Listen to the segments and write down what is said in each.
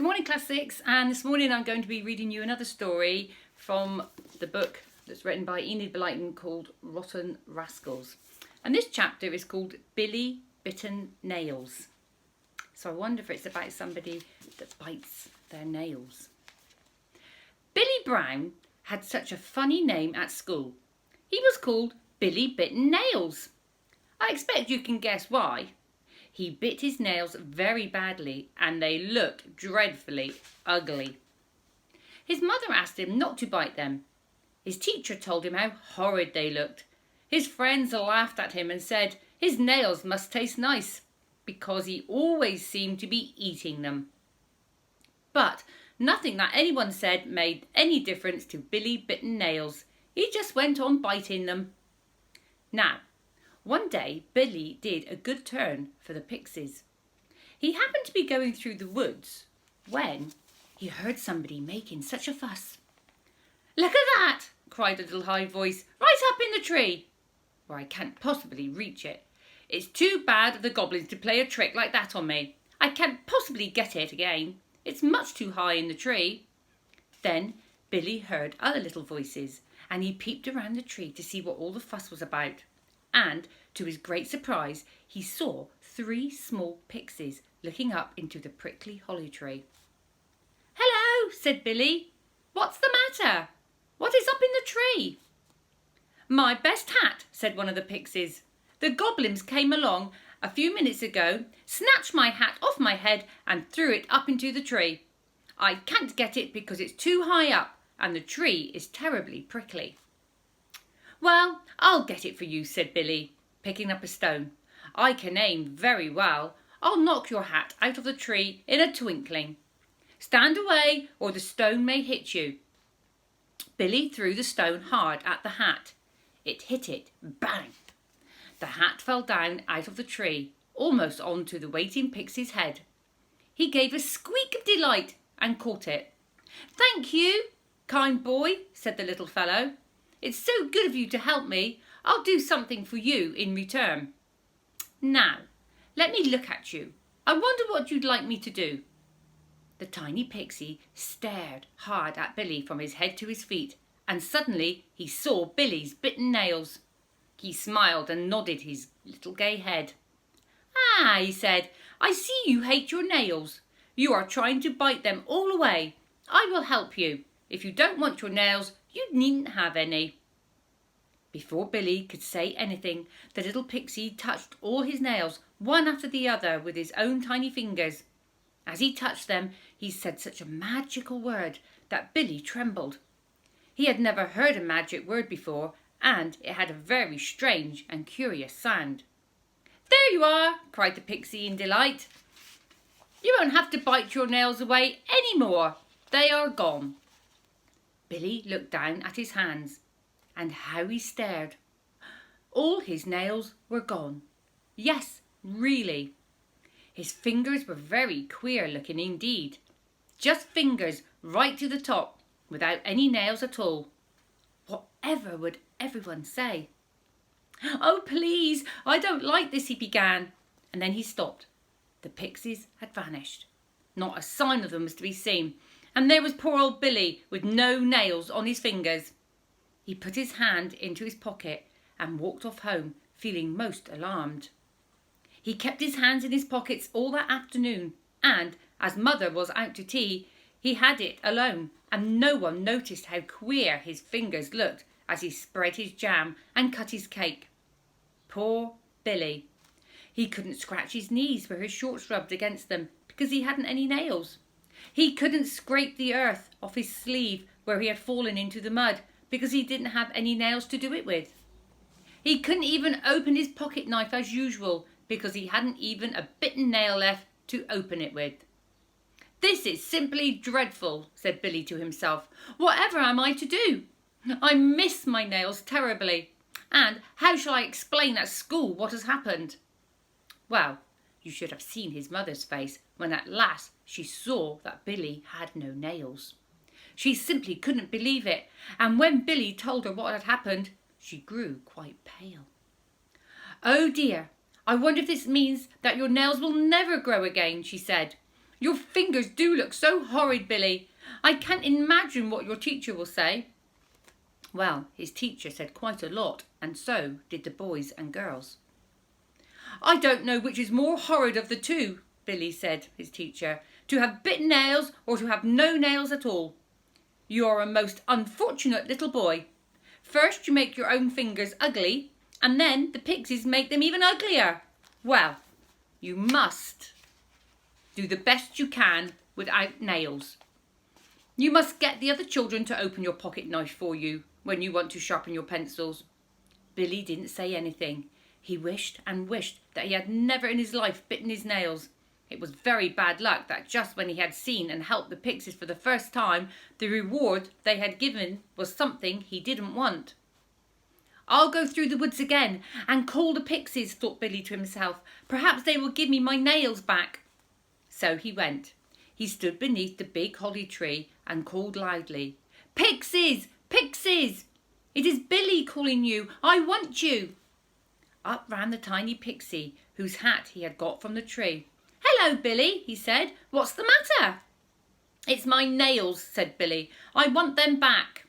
Good morning, Class 6, and this morning I'm going to be reading you another story from the book that's written by Enid Blyton called Rotten Rascals. And this chapter is called Billy Bitten Nails. So I wonder if it's about somebody that bites their nails. Billy Brown had such a funny name at school. He was called Billy Bitten Nails. I expect you can guess why. He bit his nails very badly and they looked dreadfully ugly. His mother asked him not to bite them. His teacher told him how horrid they looked. His friends laughed at him and said his nails must taste nice because he always seemed to be eating them. But nothing that anyone said made any difference to Billy Bitten Nails. He just went on biting them. Now, one day, Billy did a good turn for the pixies. He happened to be going through the woods when he heard somebody making such a fuss. "Look at that!" cried a little high voice, "right up in the tree, where I can't possibly reach it. It's too bad of the goblins to play a trick like that on me. I can't possibly get it again. It's much too high in the tree." Then Billy heard other little voices, and he peeped around the tree to see what all the fuss was about. And, to his great surprise, he saw 3 small pixies looking up into the prickly holly tree. "Hello," said Billy. "What's the matter? What is up in the tree?" "My best hat," said one of the pixies. "The goblins came along a few minutes ago, snatched my hat off my head and threw it up into the tree. I can't get it because it's too high up and the tree is terribly prickly." "Well, I'll get it for you," said Billy, picking up a stone. "I can aim very well. I'll knock your hat out of the tree in a twinkling. Stand away or the stone may hit you." Billy threw the stone hard at the hat. It hit it. Bang! The hat fell down out of the tree, almost onto the waiting pixie's head. He gave a squeak of delight and caught it. "Thank you, kind boy," said the little fellow. "It's so good of you to help me. I'll do something for you in return. Now, let me look at you. I wonder what you'd like me to do." The tiny pixie stared hard at Billy from his head to his feet, and suddenly he saw Billy's bitten nails. He smiled and nodded his little gay head. "Ah," he said, "I see you hate your nails. You are trying to bite them all away. I will help you. If you don't want your nails, you needn't have any." Before Billy could say anything, the little pixie touched all his nails, one after the other, with his own tiny fingers. As he touched them, he said such a magical word that Billy trembled. He had never heard a magic word before, and it had a very strange and curious sound. "There you are," cried the pixie in delight. "You won't have to bite your nails away any more. They are gone." Billy looked down at his hands, and how he stared. All his nails were gone. Yes, really. His fingers were very queer looking indeed. Just fingers right to the top, without any nails at all. Whatever would everyone say? "Oh, please, I don't like this," he began, and then he stopped. The pixies had vanished. Not a sign of them was to be seen. And there was poor old Billy with no nails on his fingers. He put his hand into his pocket and walked off home, feeling most alarmed. He kept his hands in his pockets all that afternoon, and as Mother was out to tea, he had it alone, and no one noticed how queer his fingers looked as he spread his jam and cut his cake. Poor Billy. He couldn't scratch his knees where his shorts rubbed against them because he hadn't any nails. He couldn't scrape the earth off his sleeve where he had fallen into the mud because he didn't have any nails to do it with. He couldn't even open his pocket knife as usual because he hadn't even a bitten nail left to open it with. "This is simply dreadful," said Billy to himself. "Whatever am I to do? I miss my nails terribly. And how shall I explain at school what has happened?" Well, you should have seen his mother's face when at last she saw that Billy had no nails. She simply couldn't believe it, and when Billy told her what had happened, she grew quite pale. "Oh dear, I wonder if this means that your nails will never grow again," she said. Your fingers do look so horrid, Billy. I can't imagine what your teacher will say. Well, his teacher said quite a lot, and so did the boys and girls. I don't know which is more horrid of the two, Billy said, his teacher, to have bitten nails or to have no nails at all. You are a most unfortunate little boy. First you make your own fingers ugly, and then the pixies make them even uglier. Well, you must do the best you can without nails. You must get the other children to open your pocket knife for you when you want to sharpen your pencils. Billy didn't say anything. He wished and wished that he had never in his life bitten his nails. It was very bad luck that just when he had seen and helped the pixies for the first time, the reward they had given was something he didn't want. I'll go through the woods again and call the pixies, thought Billy to himself. Perhaps they will give me my nails back. So he went. He stood beneath the big holly tree and called loudly, Pixies! Pixies! It is Billy calling you. I want you. Up ran the tiny pixie, whose hat he had got from the tree. Hello, Billy, he said. What's the matter? It's my nails, said Billy. I want them back.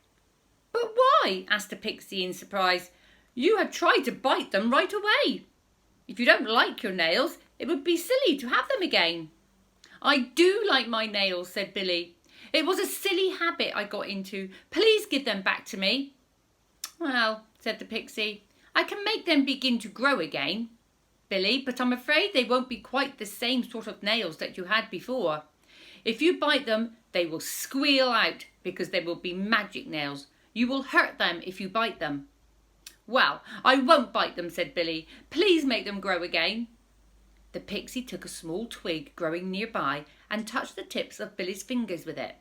But why? Asked the pixie in surprise. You had tried to bite them right away. If you don't like your nails, it would be silly to have them again. I do like my nails, said Billy. It was a silly habit I got into. Please give them back to me. Well, said the pixie, I can make them begin to grow again, Billy, but I'm afraid they won't be quite the same sort of nails that you had before. If you bite them, they will squeal out because they will be magic nails. You will hurt them if you bite them. Well, I won't bite them, said Billy. Please make them grow again. The pixie took a small twig growing nearby and touched the tips of Billy's fingers with it,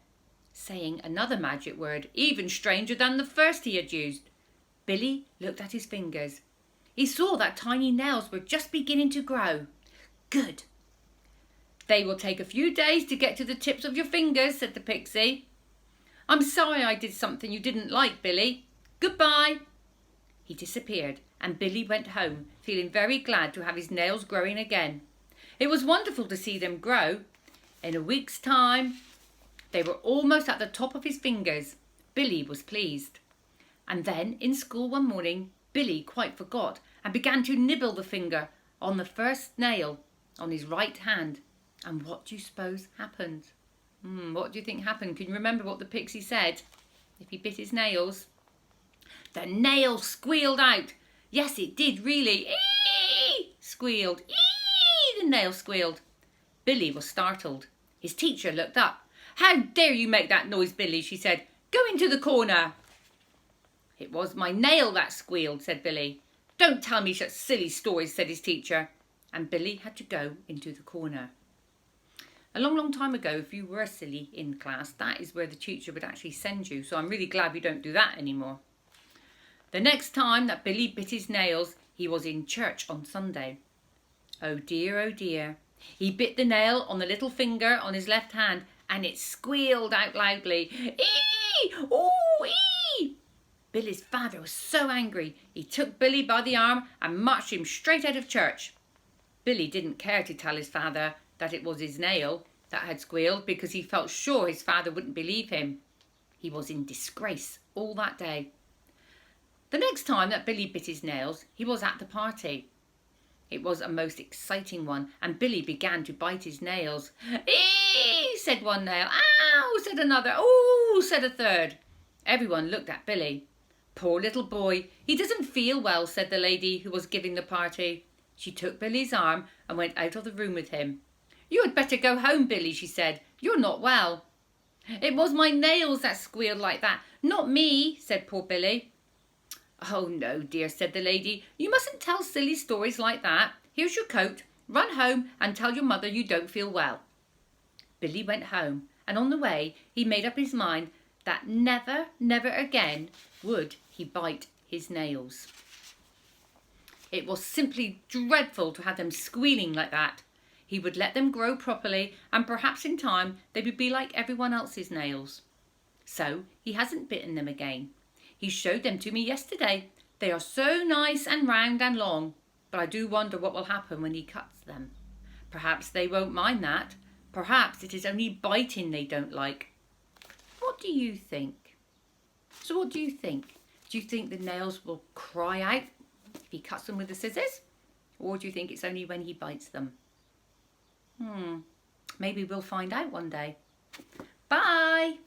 saying another magic word, even stranger than the first he had used. Billy looked at his fingers. He saw that tiny nails were just beginning to grow. Good. They will take a few days to get to the tips of your fingers, said the pixie. I'm sorry I did something you didn't like, Billy. Goodbye. He disappeared, and Billy went home, feeling very glad to have his nails growing again. It was wonderful to see them grow. In a week's time, they were almost at the top of his fingers. Billy was pleased. And then, in school one morning, Billy quite forgot and began to nibble the finger on the first nail on his right hand. And what do you suppose happened? What do you think happened? Can you remember what the pixie said if he bit his nails? The nail squealed out. Yes, it did really. Eee! Squealed. Eee! The nail squealed. Billy was startled. His teacher looked up. How dare you make that noise, Billy, she said. Go into the corner. It was my nail that squealed, said Billy. Don't tell me such silly stories, said his teacher. And Billy had to go into the corner. A long, long time ago, if you were silly in class, that is where the teacher would actually send you. So I'm really glad we don't do that anymore. The next time that Billy bit his nails, he was in church on Sunday. Oh dear, oh dear. He bit the nail on the little finger on his left hand, and it squealed out loudly. Eee! Ooh, ee! Billy's father was so angry, he took Billy by the arm and marched him straight out of church. Billy didn't care to tell his father that it was his nail that had squealed because he felt sure his father wouldn't believe him. He was in disgrace all that day. The next time that Billy bit his nails, he was at the party. It was a most exciting one, and Billy began to bite his nails. Eee! Said one nail. Ow! Said another. Ooh! Said a third. Everyone looked at Billy. Poor little boy, he doesn't feel well, said the lady who was giving the party. She took Billy's arm and went out of the room with him. You had better go home, Billy, she said. You're not well. It was my nails that squealed like that, not me, said poor Billy. Oh, no, dear, said the lady. You mustn't tell silly stories like that. Here's your coat. Run home and tell your mother you don't feel well. Billy went home, and on the way he made up his mind that never, never again would he bite his nails. It was simply dreadful to have them squealing like that. He would let them grow properly, and perhaps in time they would be like everyone else's nails. So he hasn't bitten them again. He showed them to me yesterday. They are so nice and round and long, but I do wonder what will happen when he cuts them. Perhaps they won't mind that, Perhaps it is only biting they don't like. What do you think? So what do you think? Do you think the nails will cry out if he cuts them with the scissors? Or do you think it's only when he bites them? Maybe we'll find out one day. Bye!